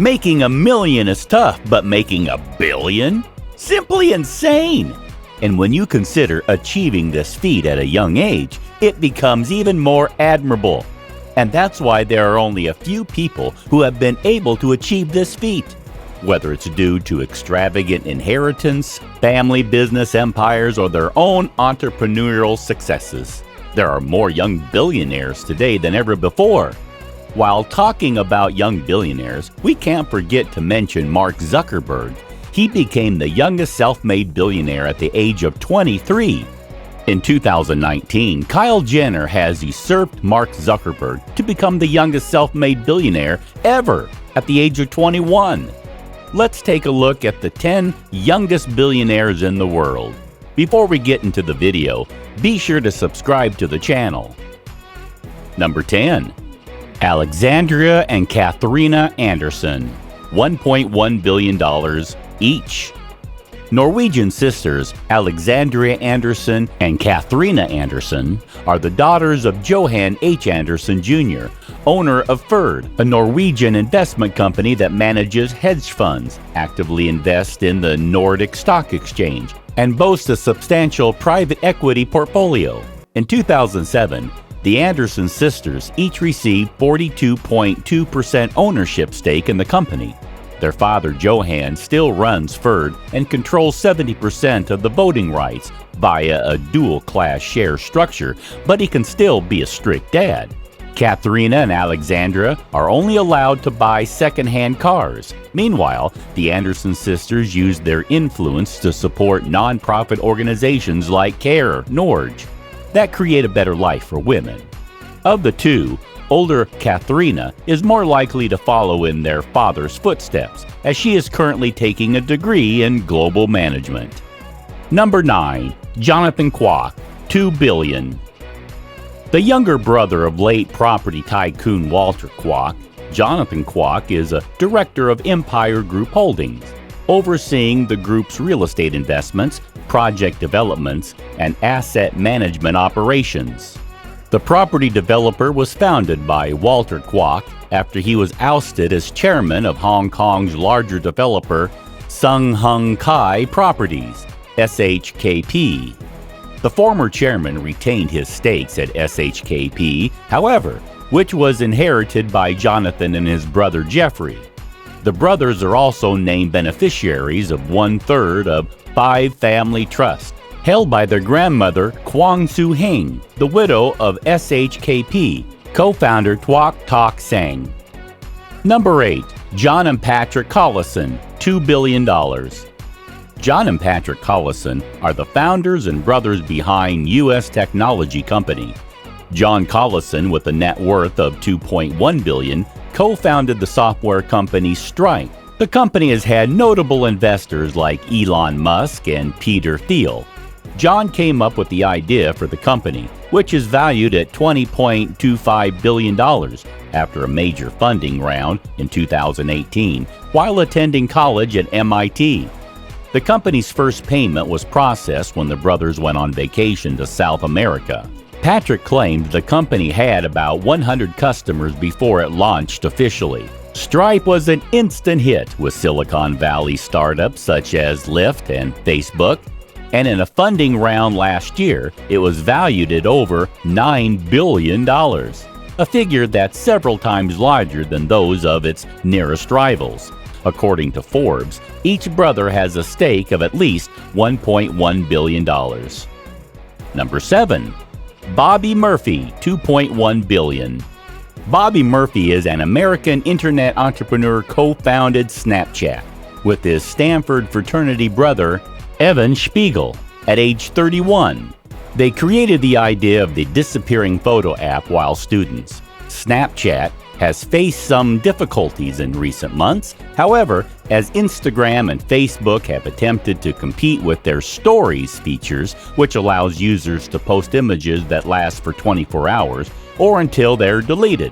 Making $1 million is tough, but making $1 billion? Simply insane! And when you consider achieving this feat at a young age, it becomes even more admirable. And that's why there are only a few people who have been able to achieve this feat. Whether it's due to extravagant inheritance, family business empires, or their own entrepreneurial successes. There are more young billionaires today than ever before. While talking about young billionaires, we can't forget to mention Mark Zuckerberg. He became the youngest self-made billionaire at the age of 23. In 2019, Kylie Jenner has usurped Mark Zuckerberg to become the youngest self-made billionaire ever at the age of 21. Let's take a look at the 10 youngest billionaires in the world. Before we get into the video, be sure to subscribe to the channel. Number 10. Alexandria and Katherine Anderson, $1.1 billion each. Norwegian sisters Alexandria Anderson and Katherine Anderson are the daughters of Johan H. Anderson Jr., owner of Ferd, a Norwegian investment company that manages hedge funds, actively invests in the Nordic Stock Exchange, and boasts a substantial private equity portfolio. In 2007, the Anderson sisters each received 42.2% ownership stake in the company. Their father, Johan, still runs Ferd and controls 70% of the voting rights via a dual-class share structure, but he can still be a strict dad. Katherine and Alexandra are only allowed to buy second-hand cars. Meanwhile, the Anderson sisters use their influence to support non-profit organizations like CARE Norge that create a better life for women. Of the two, older Katherine is more likely to follow in their father's footsteps, as she is currently taking a degree in global management. Number 9. Jonathan Quack, $2 billion. The younger brother of late property tycoon Walter Quack, Jonathan Quack is a director of Empire Group Holdings, overseeing the group's real estate investments, project developments, and asset management operations. The property developer was founded by Walter Quack after he was ousted as chairman of Hong Kong's larger developer Sun Hung Kai Properties, SHKP. The former chairman retained his stakes at SHKP, however, which was inherited by Jonathan and his brother Jeffrey. The brothers are also named beneficiaries of 1/3 of 5 family trusts, held by their grandmother Kwang Soo Hing, the widow of SHKP co-founder Tuak Tok Sang. Number 8. John and Patrick Collison, $2 billion. John and Patrick Collison are the founders and brothers behind U.S. technology company. John Collison, with a net worth of $2.1 billion, co-founded the software company Stripe. The company has had notable investors like Elon Musk and Peter Thiel. John came up with the idea for the company, which is valued at $20.25 billion after a major funding round in 2018 while attending college at MIT. The company's first payment was processed when the brothers went on vacation to South America. Patrick claimed the company had about 100 customers before it launched officially. Stripe was an instant hit with Silicon Valley startups such as Lyft and Facebook, and in a funding round last year, it was valued at over $9 billion, a figure that's several times larger than those of its nearest rivals. According to Forbes, each brother has a stake of at least $1.1 billion. Number 7. Bobby Murphy, $2.1 billion. Bobby Murphy is an American internet entrepreneur co-founded Snapchat with his Stanford fraternity brother, Evan Spiegel, at age 31. They created the idea of the disappearing photo app while students. Snapchat has faced some difficulties in recent months. However, as Instagram and Facebook have attempted to compete with their Stories features, which allows users to post images that last for 24 hours or until they're deleted.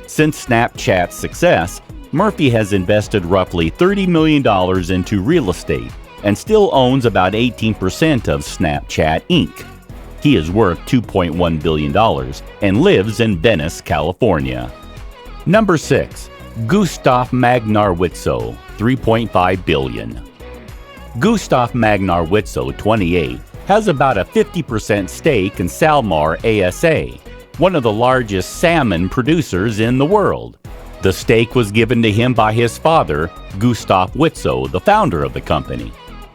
Since Snapchat's success, Murphy has invested roughly $30 million into real estate and still owns about 18% of Snapchat Inc. He is worth $2.1 billion and lives in Venice, California. Number 6. Gustavo Magnar witso, $3.5 billion. Gustavo Magnar witso, 28, has about a 50% stake in SalMar ASA, one of the largest salmon producers in the world. The stake was given to him by his father, Gustavo Witso, the founder of the company.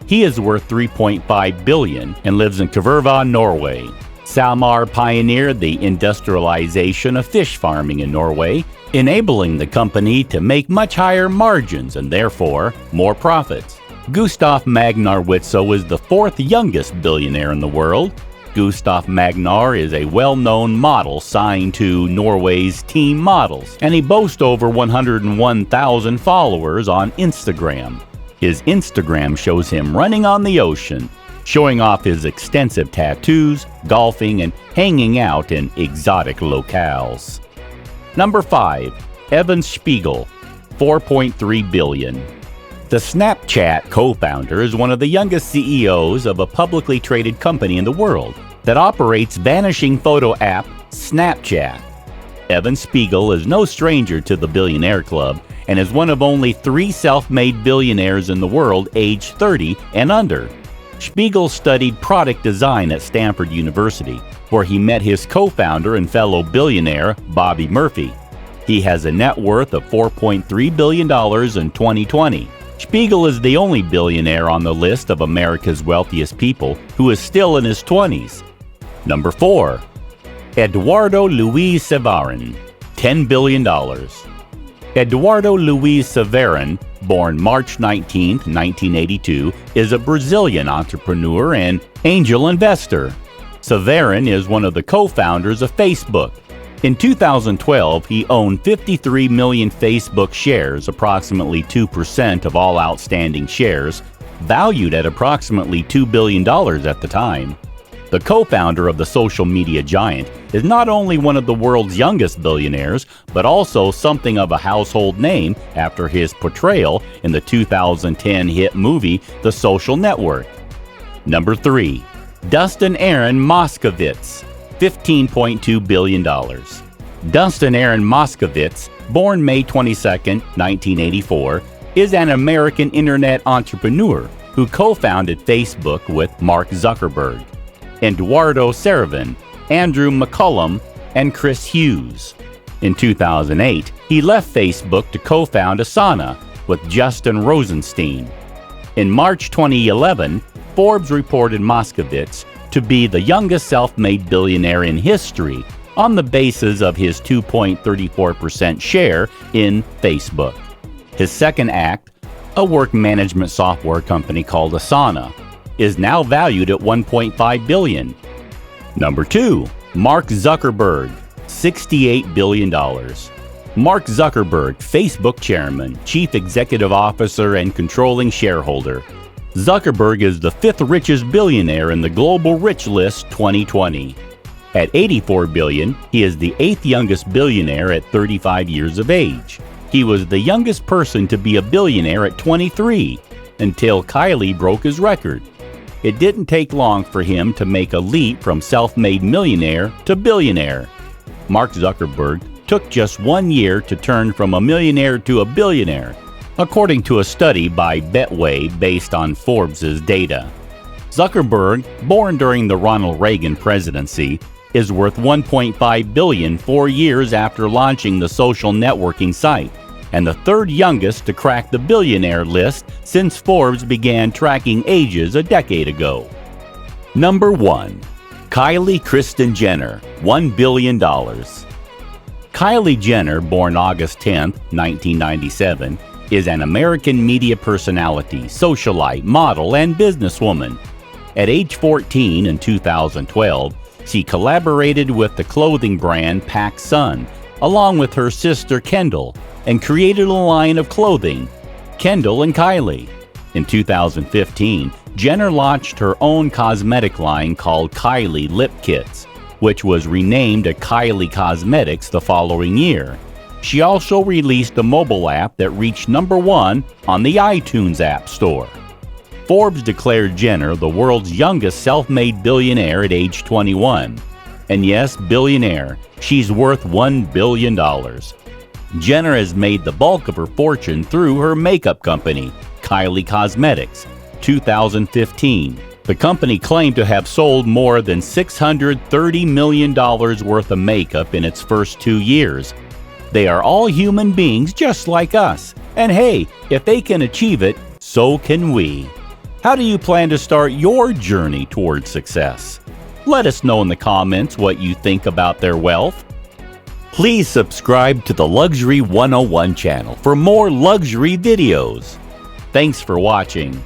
He is worth $3.5 billion and lives in Kverva, Norway. SalMar pioneered the industrialization of fish farming in Norway, enabling the company to make much higher margins and therefore more profits. Gustavo Magnar witso is the fourth youngest billionaire in the world. Gustavo Magnar is a well-known model signed to Norway's Team Models, and he boasts over 101,000 followers on Instagram. His Instagram shows him running on the ocean, showing off his extensive tattoos, golfing, and hanging out in exotic locales. Number 5. Evan Spiegel, $4.3 billion. The Snapchat co-founder is one of the youngest CEOs of a publicly traded company in the world that operates vanishing photo app Snapchat. Evan Spiegel is no stranger to the Billionaire Club and is one of only 3 self-made billionaires in the world aged 30 and under. Spiegel studied product design at Stanford University, where he met his co-founder and fellow billionaire, Bobby Murphy. He has a net worth of $4.3 billion in 2020. Spiegel is the only billionaire on the list of America's wealthiest people who is still in his 20s. Number 4. Eduardo Saverin, $10 billion. Eduardo Saverin, born March 19, 1982, is a Brazilian entrepreneur and angel investor. Saverin is one of the co-founders of Facebook. In 2012, he owned 53 million Facebook shares, approximately 2% of all outstanding shares, valued at approximately $2 billion at the time. The co-founder of the social media giant is not only one of the world's youngest billionaires, but also something of a household name after his portrayal in the 2010 hit movie The Social Network. Number 3. Dustin Moskovitz, $15.2 billion. Dustin Moskovitz, born May 22, 1984, is an American internet entrepreneur who co-founded Facebook with Mark Zuckerberg, Eduardo Saverin, Andrew McCullum, and Chris Hughes. In 2008, he left Facebook to co-found Asana with Justin Rosenstein. In March 2011, Forbes reported Moskovitz to be the youngest self-made billionaire in history on the basis of his 2.34% share in Facebook. His second act, a work management software company called Asana, is now valued at $1.5 billion. Number 2. Mark Zuckerberg, $68 billion. Mark Zuckerberg, Facebook chairman, chief executive officer, and controlling shareholder. Zuckerberg is the 5th richest billionaire in the Global Rich List 2020. At $84 billion, he is the 8th youngest billionaire at 35 years of age. He was the youngest person to be a billionaire at 23, until Kylie broke his record. It didn't take long for him to make a leap from self-made millionaire to billionaire. Mark Zuckerberg took just 1 year to turn from a millionaire to a billionaire, according to a study by Betway based on Forbes' data. Zuckerberg, born during the Ronald Reagan presidency, is worth $1.5 billion 4 years after launching the social networking site, and the 3rd youngest to crack the billionaire list since Forbes began tracking ages a decade ago. Number 1. Kylie Jenner, $1 billion. Kylie Jenner, born August 10, 1997, is an American media personality, socialite, model, and businesswoman. At age 14 in 2012, she collaborated with the clothing brand PacSun, along with her sister Kendall, and created a line of clothing, Kendall and Kylie. In 2015, Jenner launched her own cosmetic line called Kylie Lip Kits, which was renamed to Kylie Cosmetics the following year. She also released a mobile app that reached number 1 on the iTunes App Store. Forbes declared Jenner the world's youngest self-made billionaire at age 21. And yes, billionaire, she's worth $1 billion. Jenner has made the bulk of her fortune through her makeup company, Kylie Cosmetics, 2015. The company claimed to have sold more than $630 million worth of makeup in its first 2 years. They are all human beings just like us. And hey, if they can achieve it, so can we. How do you plan to start your journey towards success? Let us know in the comments what you think about their wealth. Please subscribe to the Luxury 101 channel for more luxury videos. Thanks for watching.